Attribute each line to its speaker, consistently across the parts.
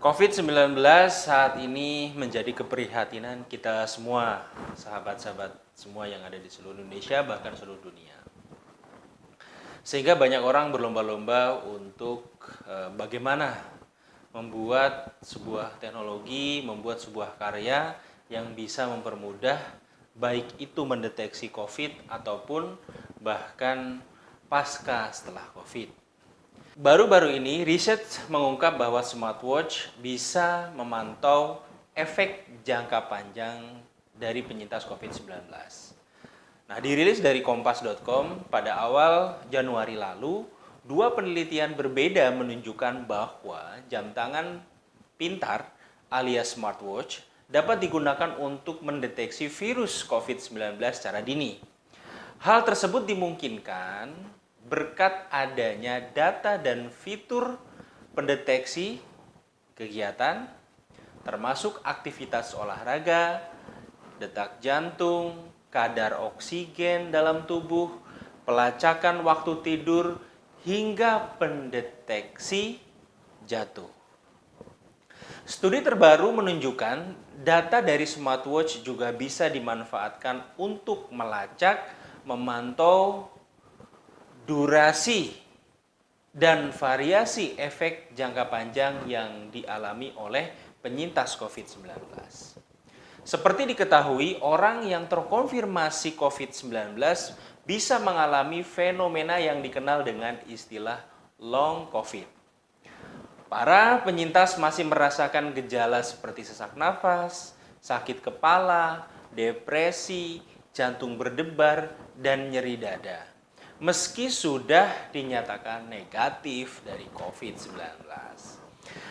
Speaker 1: COVID-19 saat ini menjadi keprihatinan kita semua, sahabat-sahabat semua yang ada di seluruh Indonesia, bahkan seluruh dunia. Sehingga banyak orang berlomba-lomba untuk bagaimana membuat sebuah teknologi, membuat sebuah karya yang bisa mempermudah baik itu mendeteksi COVID ataupun bahkan pasca setelah COVID. Baru-baru ini, riset mengungkap bahwa smartwatch bisa memantau efek jangka panjang dari penyintas COVID-19. Nah, dirilis dari kompas.com pada awal Januari lalu, dua penelitian berbeda menunjukkan bahwa jam tangan pintar alias smartwatch dapat digunakan untuk mendeteksi virus COVID-19 secara dini. Hal tersebut dimungkinkan berkat adanya data dan fitur pendeteksi kegiatan, termasuk aktivitas olahraga, detak jantung, kadar oksigen dalam tubuh, pelacakan waktu tidur, hingga pendeteksi jatuh. Studi terbaru menunjukkan data dari smartwatch juga bisa dimanfaatkan untuk melacak, memantau durasi dan variasi efek jangka panjang yang dialami oleh penyintas COVID-19. Seperti diketahui, orang yang terkonfirmasi COVID-19 bisa mengalami fenomena yang dikenal dengan istilah long COVID. Para penyintas masih merasakan gejala seperti sesak nafas, sakit kepala, depresi, jantung berdebar, dan nyeri dada, meski sudah dinyatakan negatif dari COVID-19.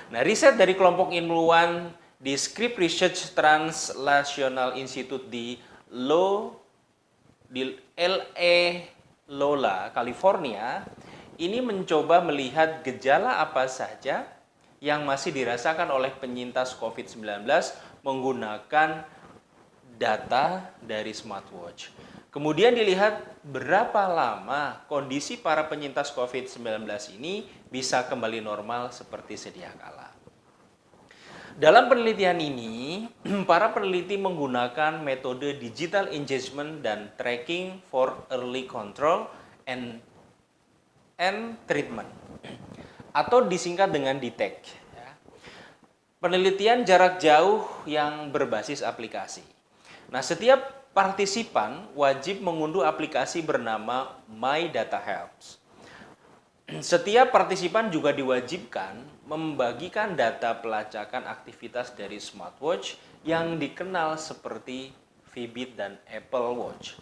Speaker 1: Nah, riset dari kelompok ilmuwan di Scripps Research Translational Institute di LA Lola, California, ini mencoba melihat gejala apa saja yang masih dirasakan oleh penyintas COVID-19 menggunakan data dari smartwatch. Kemudian dilihat berapa lama kondisi para penyintas COVID-19 ini bisa kembali normal seperti sedia kala. Dalam penelitian ini, para peneliti menggunakan metode digital engagement dan tracking for early control and treatment, atau disingkat dengan DTEC. Penelitian jarak jauh yang berbasis aplikasi. Nah, setiap partisipan wajib mengunduh aplikasi bernama My Data Helps. Setiap partisipan juga diwajibkan membagikan data pelacakan aktivitas dari smartwatch yang dikenal seperti Fitbit dan Apple Watch.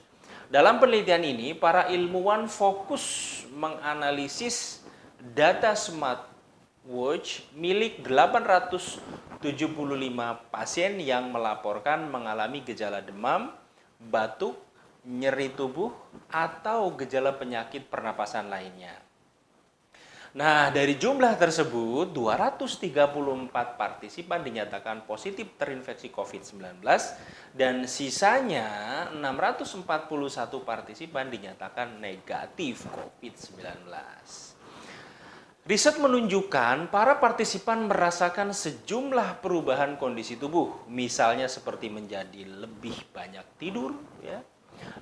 Speaker 1: Dalam penelitian ini, para ilmuwan fokus menganalisis data smartwatch milik 875 pasien yang melaporkan mengalami gejala demam, batuk, nyeri tubuh, atau gejala penyakit pernapasan lainnya. Nah, dari jumlah tersebut, 234 partisipan dinyatakan positif terinfeksi COVID-19 dan sisanya 641 partisipan dinyatakan negatif COVID-19. Riset menunjukkan para partisipan merasakan sejumlah perubahan kondisi tubuh, misalnya seperti menjadi lebih banyak tidur,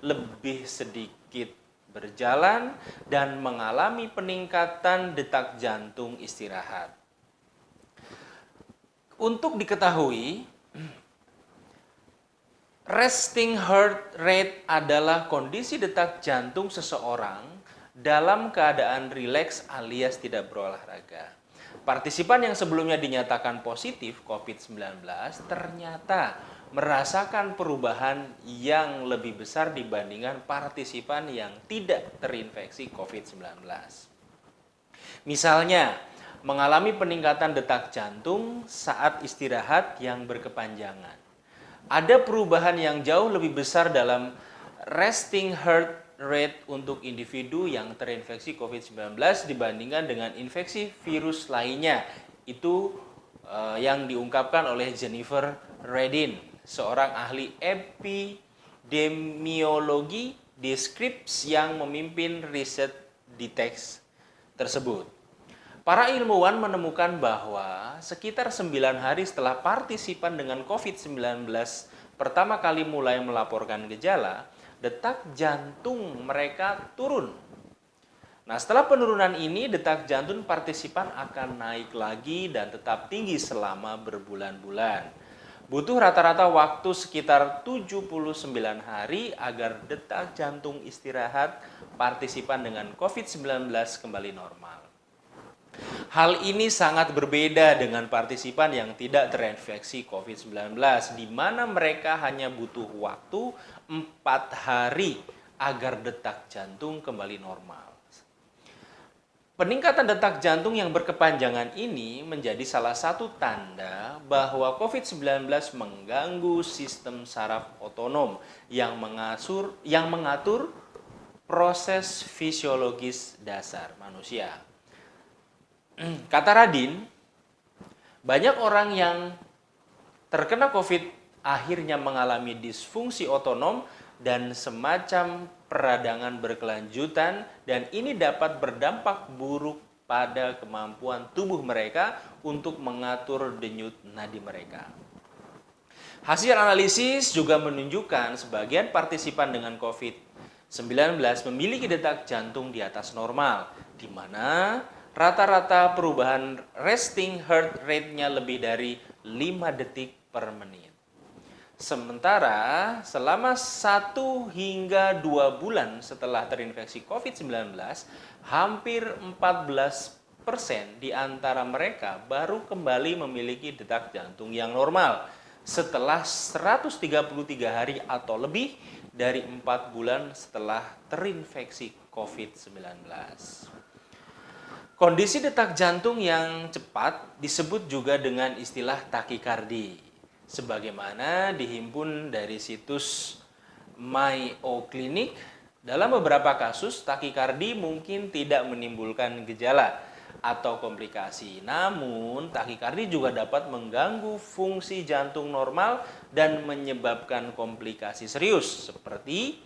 Speaker 1: lebih sedikit berjalan, dan mengalami peningkatan detak jantung istirahat. Untuk diketahui, resting heart rate adalah kondisi detak jantung seseorang dalam keadaan rileks alias tidak berolahraga. Partisipan yang sebelumnya dinyatakan positif COVID-19 ternyata merasakan perubahan yang lebih besar dibandingkan partisipan yang tidak terinfeksi COVID-19. Misalnya, mengalami peningkatan detak jantung saat istirahat yang berkepanjangan. Ada perubahan yang jauh lebih besar dalam resting heart rate untuk individu yang terinfeksi COVID-19 dibandingkan dengan infeksi virus lainnya. Itu yang diungkapkan oleh Jennifer Redin. seorang ahli epidemiologi di Scripps yang memimpin riset di teks tersebut. Para ilmuwan menemukan bahwa sekitar 9 hari setelah partisipan dengan COVID-19 pertama kali mulai melaporkan gejala, detak jantung mereka turun. Nah, setelah penurunan ini, detak jantung partisipan akan naik lagi dan tetap tinggi selama berbulan-bulan. Butuh rata-rata waktu sekitar 79 hari agar detak jantung istirahat partisipan dengan COVID-19 kembali normal. Hal ini sangat berbeda dengan partisipan yang tidak terinfeksi COVID-19, di mana mereka hanya butuh waktu 4 hari agar detak jantung kembali normal. Peningkatan detak jantung yang berkepanjangan ini menjadi salah satu tanda bahwa COVID-19 mengganggu sistem saraf otonom yang mengatur proses fisiologis dasar manusia. Kata Radin, banyak orang yang terkena COVID akhirnya mengalami disfungsi otonom dan semacam peradangan berkelanjutan, dan ini dapat berdampak buruk pada kemampuan tubuh mereka untuk mengatur denyut nadi mereka. Hasil analisis juga menunjukkan sebagian partisipan dengan COVID-19 memiliki detak jantung di atas normal, di mana rata-rata perubahan resting heart rate-nya lebih dari 5 detik per menit. Sementara selama 1 hingga 2 bulan setelah terinfeksi COVID-19, hampir 14% di antara mereka baru kembali memiliki detak jantung yang normal setelah 133 hari atau lebih dari 4 bulan setelah terinfeksi COVID-19. Kondisi detak jantung yang cepat disebut juga dengan istilah takikardi. Sebagaimana dihimpun dari situs Mayo Clinic, dalam beberapa kasus takikardi mungkin tidak menimbulkan gejala atau komplikasi. Namun, takikardi juga dapat mengganggu fungsi jantung normal dan menyebabkan komplikasi serius seperti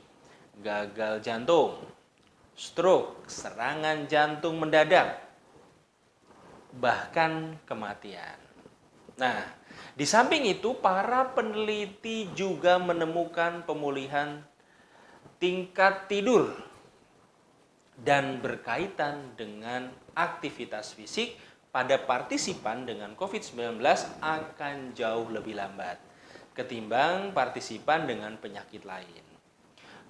Speaker 1: gagal jantung, stroke, serangan jantung mendadak, bahkan kematian. Nah, di samping itu, para peneliti juga menemukan pemulihan tingkat tidur dan berkaitan dengan aktivitas fisik pada partisipan dengan COVID-19 akan jauh lebih lambat ketimbang partisipan dengan penyakit lain.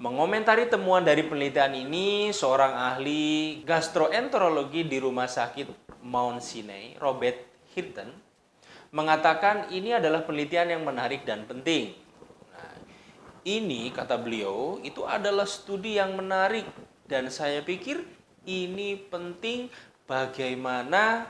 Speaker 1: Mengomentari temuan dari penelitian ini, seorang ahli gastroenterologi di Rumah Sakit Mount Sinai, Robert Hirten, mengatakan ini adalah penelitian yang menarik dan penting. Nah, ini, kata beliau, itu adalah studi yang menarik dan saya pikir ini penting bagaimana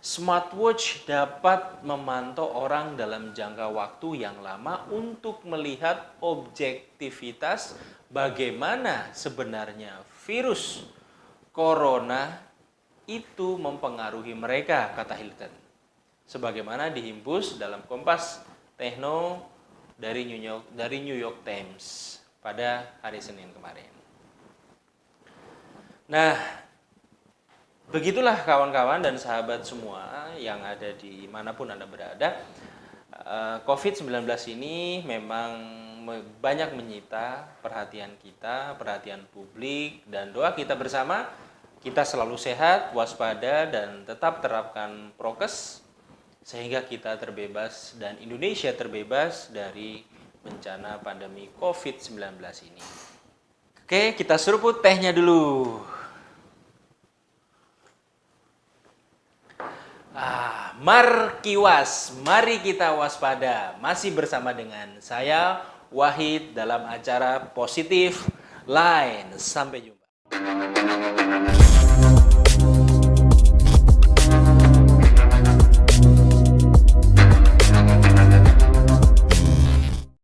Speaker 1: smartwatch dapat memantau orang dalam jangka waktu yang lama untuk melihat objektivitas bagaimana sebenarnya virus corona itu mempengaruhi mereka, kata Hilton. Sebagaimana dihimpus dalam Kompas Techno dari New York Times pada hari Senin kemarin. Nah, begitulah kawan-kawan dan sahabat semua yang ada di manapun Anda berada. COVID-19 ini memang banyak menyita perhatian kita, perhatian publik, dan doa kita bersama. Kita selalu sehat, waspada, dan tetap terapkan prokes sehingga kita terbebas dan Indonesia terbebas dari bencana pandemi COVID-19 ini. Oke, kita seruput tehnya dulu. Markiwas, mari kita waspada. Masih bersama dengan saya, Wahid, dalam acara Positif Line. Sampai jumpa.